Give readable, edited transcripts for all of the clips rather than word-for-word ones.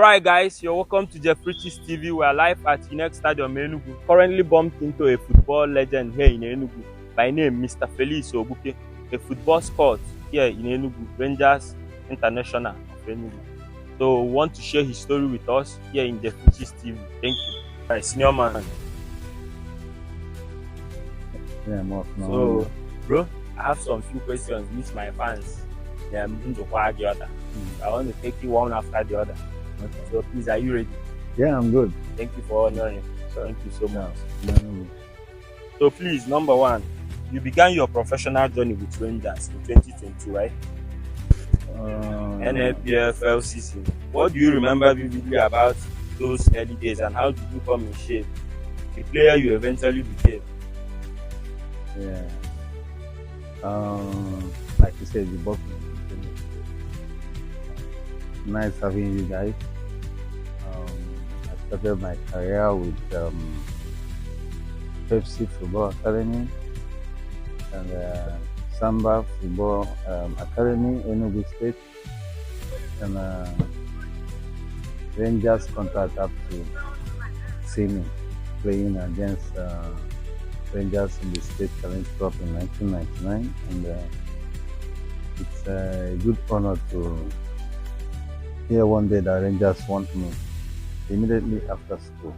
Alright guys, you're welcome to Jeffrich's TV. We are live at Enugu Stadium, Enugu. Currently bumped into a football legend here in Enugu by name Mr. Felix Ogbuke, a football scout here in Enugu, Rangers International of Enugu. So we want to share his story with us here in Jeffrich's TV. Thank you. Alright, senior man. Yeah, more So, bro, I have some few questions which my fans they are moving to the other. I want to take you one after the other. Okay. So please, are you ready? Yeah, I'm good. Thank you for honoring. Thank you so much. No. So please, number one, you began your professional journey with Rangers in 2020, right? NFPFL season. What do you remember vividly about those early days and how did you come in shape the player you eventually became? Yeah. Like you said, you both nice having you guys. I started my career with FC Football Academy and Samba Football Academy, Enugu State, and Rangers contract up to see me playing against Rangers in the State Challenge Cup in 1999, and it's a good honor to hear one day that Rangers want me immediately after school.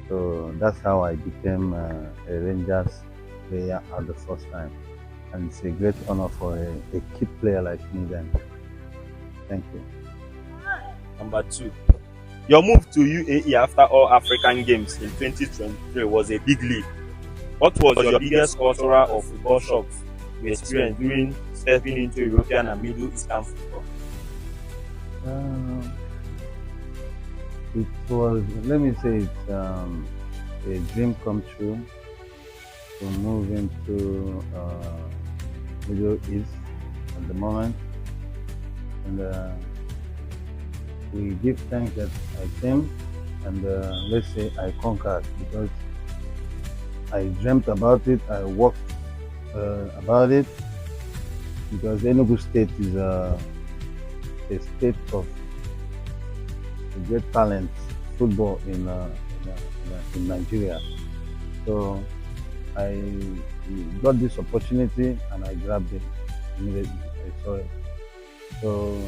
So that's how I became a Rangers player at the first time, and it's a great honor for a kid player like me then. Thank you. Number two, your move to UAE after all African Games in 2023 was a big leap. What was your biggest cultural or football shocks you experienced during stepping into European and Middle Eastern football? It was, let me say, it's a dream come true to move into Middle East at the moment, and we give thanks that I came, and let's say I conquered, because I dreamt about it, I worked about it, because Enugu State is a state of great talent football in Nigeria. So I got this opportunity and I grabbed it immediately. I saw it. So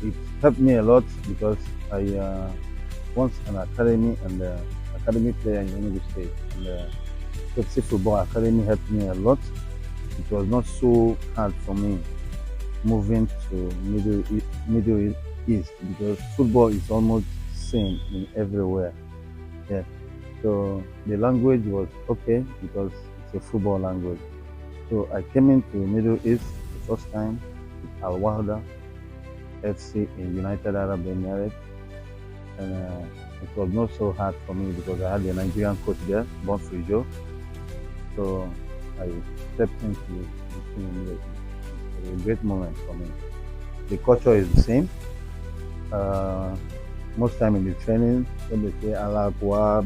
it helped me a lot, because I once an academy and academy player in Enugu State, and FC Football Academy helped me a lot. It was not so hard for me moving to Middle East, because football is almost same in everywhere. Yeah. So the language was okay, because it's a football language. So I came into Middle East the first time with Al Wahda FC in United Arab Emirates, and it was not so hard for me because I had a Nigerian coach there, Bon Frijo. So I stepped into the team immediately. It was a great moment for me. The culture is the same. Most time in the training, when they say Allah Akbar,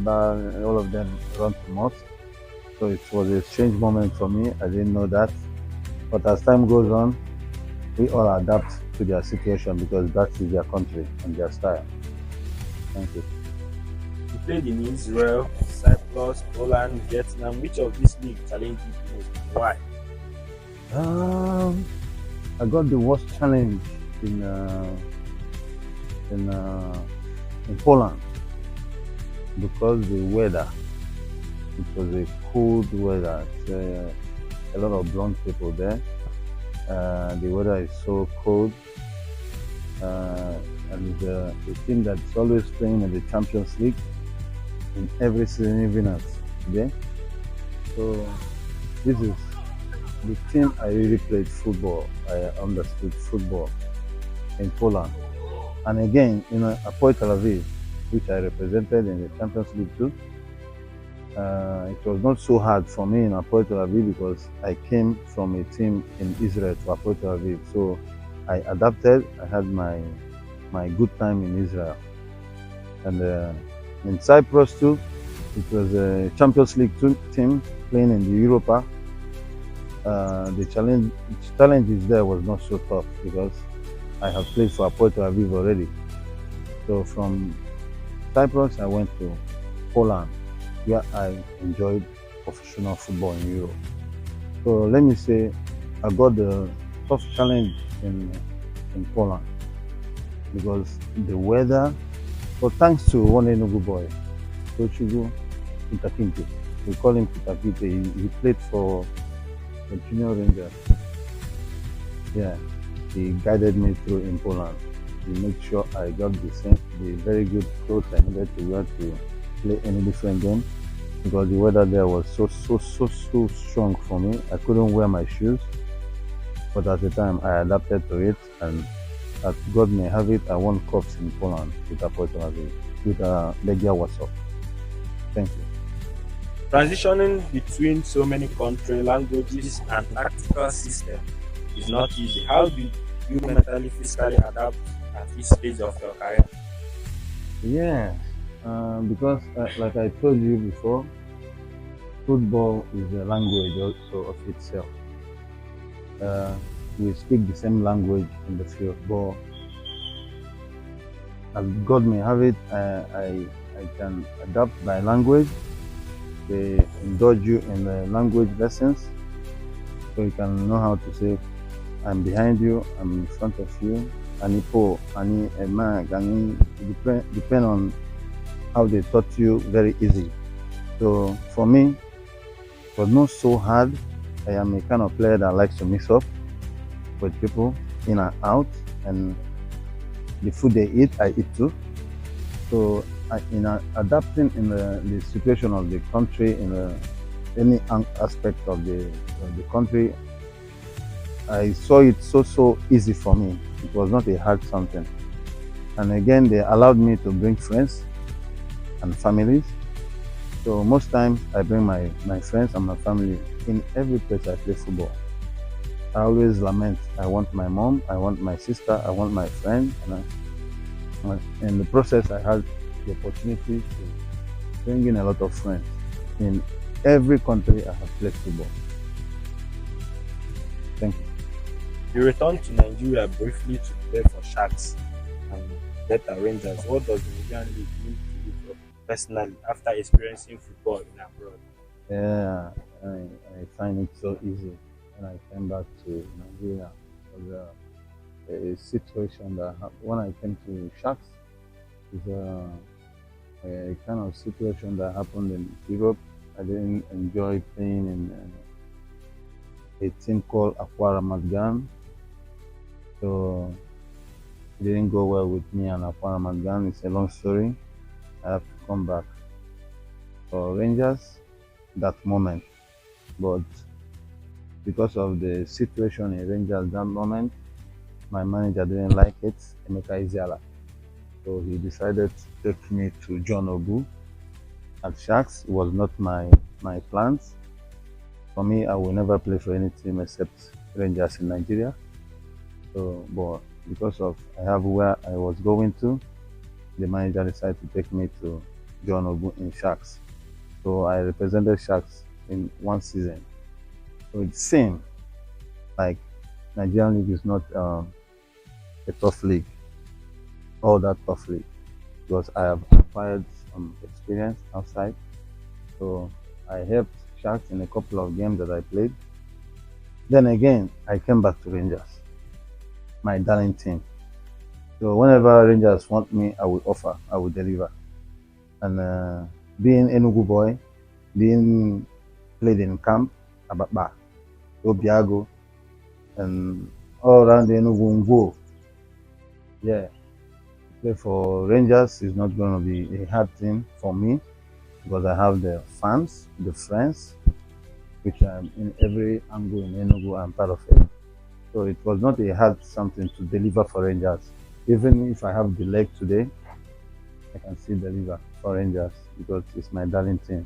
all of them run to mosque. So it was a strange moment for me. I didn't know that. But as time goes on, we all adapt to their situation, because that is their country and their style. Thank you. You played in Israel, Cyprus, Poland, Vietnam. Which of these leagues challenged you most and why? I got the worst challenge in Poland, because the weather. It was a cold weather. It's, a lot of blonde people there. The weather is so cold, and the team that's always playing in the Champions League in every season, even as today. So this is the team I really played football. I understood football in Poland, and again in Hapoel Tel Aviv, which I represented in the Champions League too. It was not so hard for me in Hapoel Tel Aviv, because I came from a team in Israel to Hapoel Tel Aviv. So I adapted. I had my good time in Israel, and in Cyprus too. It was a Champions League team playing in the Europa. The challenges there was not so tough, because I have played for Hapoel Tel Aviv already. So from Cyprus, I went to Poland, where I enjoyed professional football in Europe. So let me say, I got the tough challenge in Poland because the weather. But thanks to one Enugu boy, Tochugu Itakinte, we call him Itakinte. He played for the Junior Rangers. Yeah, he guided me through in Poland. He made sure I got the very good clothes I needed to wear to play any different game because the weather there was so strong for me. I couldn't wear my shoes, but at the time I adapted to it, and as God may have it, I won cups in Poland with opportunity with Legia Warsaw. Thank you. Transitioning between so many country languages and tactical systems is not easy. How do you mentally, physically adapt at each stage of your career? Yeah, because like I told you before, football is a language also of itself. Uh, we speak the same language in the field, but as God may have it, I can adapt by language. They indulge you in the language lessons, so you can know how to say, "I'm behind you, I'm in front of you." Anipo, ani ema, gani. Depend on how they taught you very easy. So for me, it was not so hard. I am a kind of player that likes to mix up with people in and out, and the food they eat, I eat too. So in adapting in the situation of the country, in any aspect of the country, I saw it so easy for me. It was not a hard something. And again, they allowed me to bring friends and families. So most times I bring my friends and my family in every place I play football. I always lament. I want my mom, I want my sister, I want my friend, in the process I had the opportunity to bring in a lot of friends in every country I have played football. Thank you. You returned to Nigeria briefly to play for Sharks and Delta Rangers. What does the Nigerian League mean to you personally after experiencing football in abroad? Yeah, I find it so easy when I came back to Nigeria. It was a situation that when I came to Sharks, it's a kind of situation that happened in Europe. I didn't enjoy playing in a team called Aquara Madgan, so it didn't go well with me and Aquara Madgan. It's a long story. I have to come back for Rangers that moment, but because of the situation in Rangers that moment, my manager didn't like it, Emeka Iziala. So he decided to take me to John Obu at Sharks. It was not my plans. For me, I will never play for any team except Rangers in Nigeria. So, but because of I have where I was going to, the manager decided to take me to John Obu in Sharks. So I represented Sharks in one season. So it's same like Nigerian league is not a tough league, all that tough league, because I have acquired some experience outside. So I helped Sharks in a couple of games that I played. Then again, I came back to Rangers, my darling team. So whenever Rangers want me, I will offer, I will deliver. And being Enugu boy, being played in camp, Ababa, Obiago, and all around the Enugu Ngwo. Yeah, play for Rangers is not going to be a hard thing for me because I have the fans, the friends, which I'm in every angle in Enugu. I'm part of it. So it was not a hard something to deliver for Rangers. Even if I have the leg today, I can still deliver for Rangers because it's my darling team.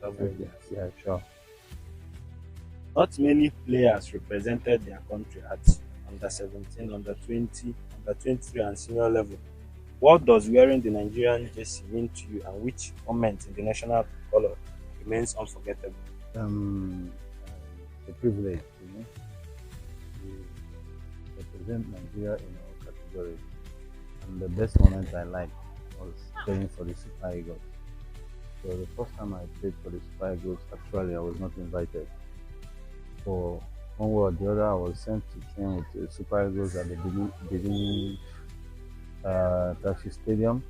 Rangers. Yeah, sure. Not many players represented their country at under 17, under 20, under 23, and senior level. What does wearing the Nigerian jersey mean to you, and which moment in the national color remains unforgettable? Um, it's a privilege, you know, to represent Nigeria in all categories. And the best moment I liked was playing for the Super Eagles. So the first time I played for the Super Eagles, actually I was not invited. For one way or the other, I was sent to train with the Super Eagles at the Benin Tashi Stadium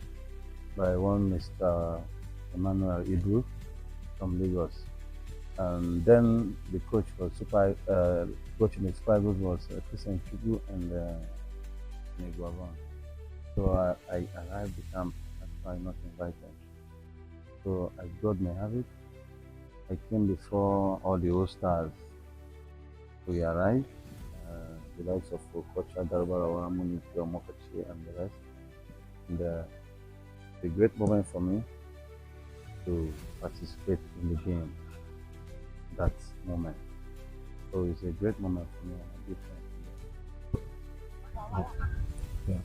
by one Mr. Emmanuel Ibru from Lagos. And then the coach in the Super Eagles was Christian Chubu and Neguavon. So I arrived the camp actually not invited. So as God may have it, I came before all the All Stars. We arrived, the likes of Kocha Darbara, Muniki, Mokachi, and the rest. And it's a great moment for me to participate in the game. That moment. So it's a great moment for me. And a good time. Yeah.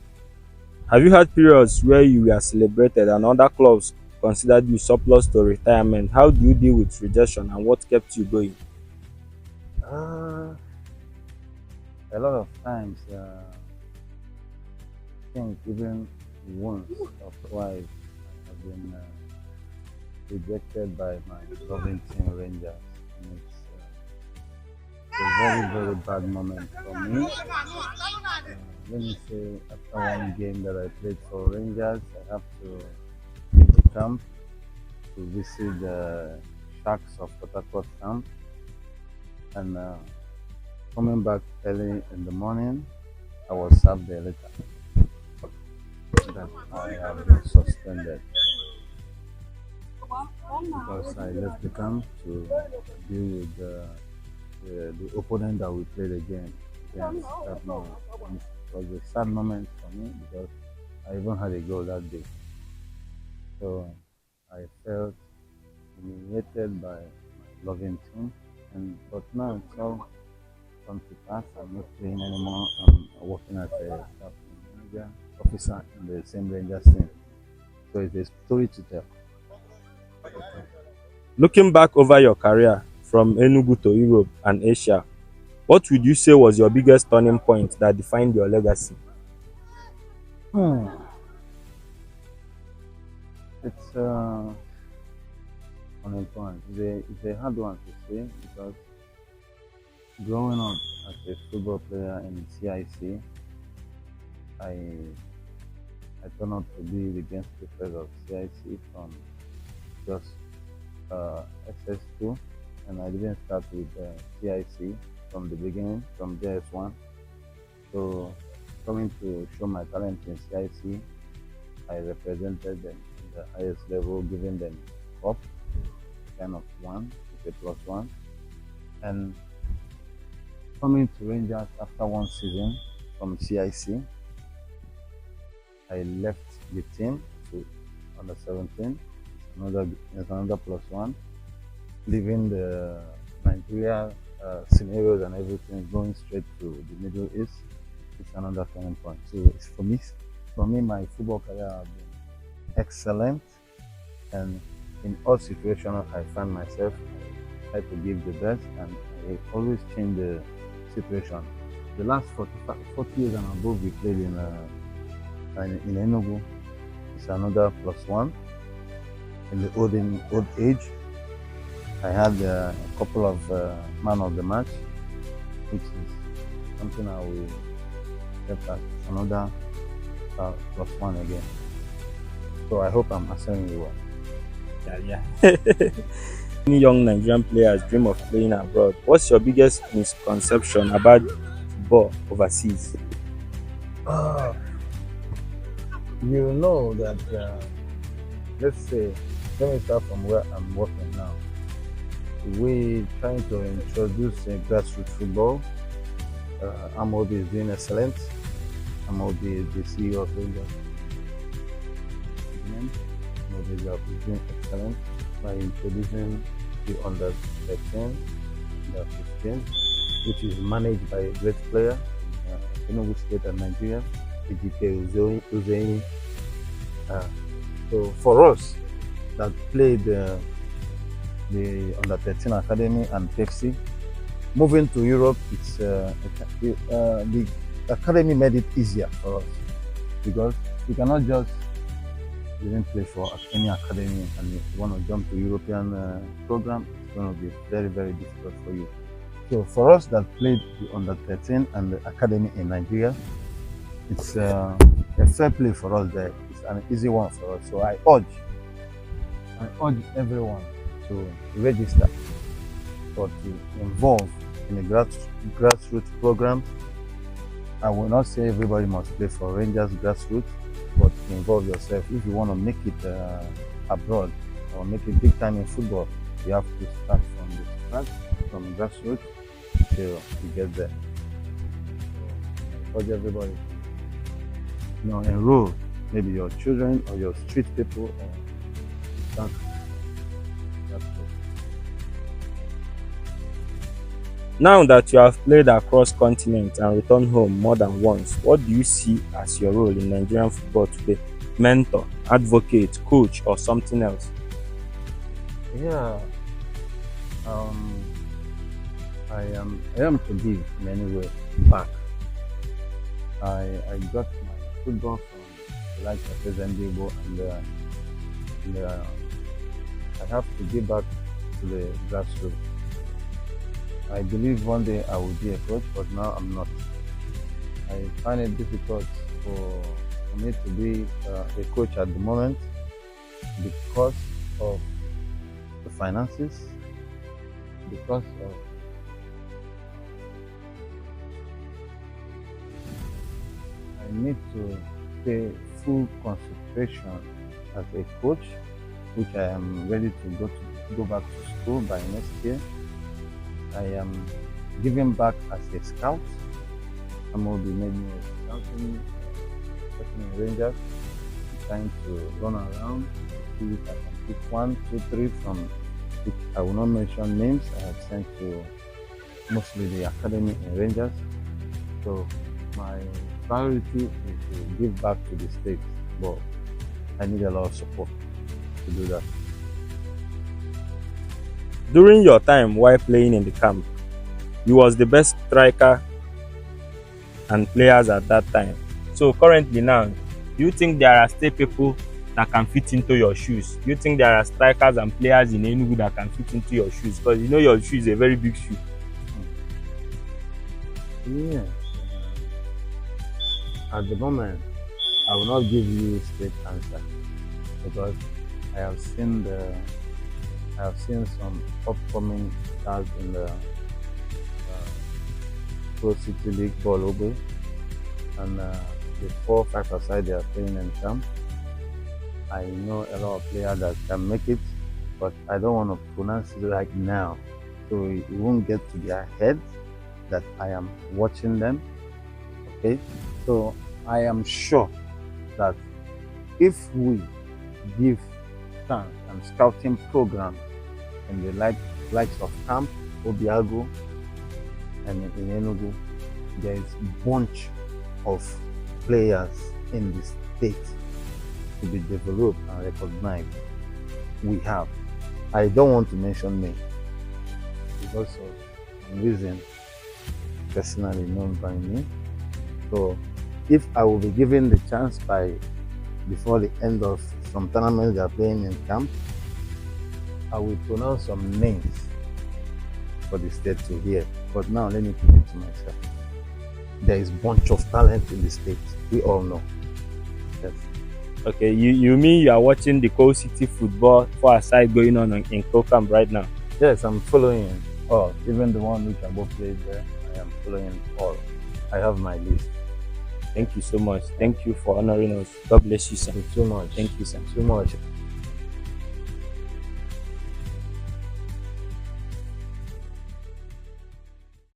Have you had periods where you were celebrated and other clubs considered you surplus to retirement? How do you deal with rejection and what kept you going? Uh, a lot of times, I think even once or twice, I've been rejected by my loving team Rangers. And it's a very, very bad moment for me. Let me say, after one game that I played for Rangers, I have to leave the camp to visit the Sharks of Port Harcourt camp. And coming back early in the morning, I was served a letter that I have been suspended because I left the camp to deal with the opponent that we played against that moment. And it was a sad moment for me because I even had a goal that day. So I felt humiliated by my loving team. But now it's all come to pass. I'm not playing anymore. I'm working as a staff manager officer in the same Rangers team. So it's a story to tell. Looking back over your career from Enugu to Europe and Asia, what would you say was your biggest turning point that defined your legacy? Hmm. It's on a point. It's a hard one to say because growing up as a football player in CIC, I turned out to be the guest prefect of CIC from just SS2, and I didn't start with CIC from the beginning, from JS1. So coming to show my talent in CIC, I represented them in the highest level, giving them cup, kind of one, it's a plus one. And coming to Rangers after one season from CIC, I left the team to under 17. It's another plus one. Leaving the Nigeria scenarios and everything, going straight to the Middle East. It's another turning point. So it's for me, my football career has been excellent, and in all situations I find myself, I try to give the best, and I always change the situation. The last 40 years and above we played in Enugu, it's another plus one. In the old age, I had a couple of man of the match, which is something I will get as another plus one again. So I hope I'm answering you well. Yeah. Many young Nigerian players dream of playing abroad. What's your biggest misconception about football overseas? You know that, let's say, let me start from where I'm working now. We're trying to introduce grassroots football. Amobi is doing excellent. Amobi is the CEO of Rangers. Amobi is doing excellent by introducing the under 13, under 15, which is managed by a great player in Enugu State and Nigeria, PGK Uzeini. So for us that played the under 13 academy and Pepsi, moving to Europe, it's the academy made it easier for us because You cannot just even play for any academy and if you want to jump to European program, it's going to be very, very difficult for you. So for us that played the under 13 and the academy in Nigeria, it's a fair play for us there. It's an easy one for us. So I urge everyone to register or to involve in a grassroots program. I will not say everybody must play for Rangers grassroots, but involve yourself. If you want to make it abroad or make it big time in football, you have to start from the scratch, from grassroots till you get there. So I urge everybody, enroll maybe your children or your street people or start grassroots. Now that you have played across continents and returned home more than once, what do you see as your role in Nigerian football today? Mentor, advocate, coach, or something else? Yeah, I am to give in any way back. I got my football from the likes of President Igbo and I have to give back to the grassroots. I believe one day I will be a coach, but now I'm not. I find it difficult for me to be a coach at the moment because of the finances, because of I need to pay full concentration as a coach, which I am ready to go back to school by next year. I am giving back as a scout. I'm going to be maybe a scouting person in Rangers, trying to run around, see if I can pick 1, 2, 3 from which I will not mention names. I have sent to mostly the academy in Rangers. So my priority is to give back to the state, but I need a lot of support to do that. During your time while playing in the camp, you was the best striker and players at that time. So currently now, do you think there are still people that can fit into your shoes? Do you think there are strikers and players in Enugu that can fit into your shoes? Because you know your shoe is a very big shoe. Yes. At the moment, I will not give you a straight answer because I have seen some upcoming stars in the Pro City League ball over, and the 4 or 5 aside they are playing in camp. I know a lot of players that can make it, but I don't want to pronounce it right now, so it won't get to their heads that I am watching them. Okay, so I am sure that if we give chance and scouting programs in the likes of Camp, Obiago, and in Enugu, there is a bunch of players in the state to be developed and recognized. We have. I don't want to mention names because of some reason personally known by me. So if I will be given the chance before the end of some tournaments they are playing in camp, I will pronounce some names for the state to hear. But now let me keep it to myself. There is a bunch of talent in the state. We all know. Yes. Okay, you mean you are watching the Coal City football for aside going on in Camp right now? Yes, I'm following all. Even the one which Abo plays there, I am following all. I have my list. Thank you so much. Thank you for honoring us. God bless you, sir. Thank you so much. Thank you, sir. Thank you so much.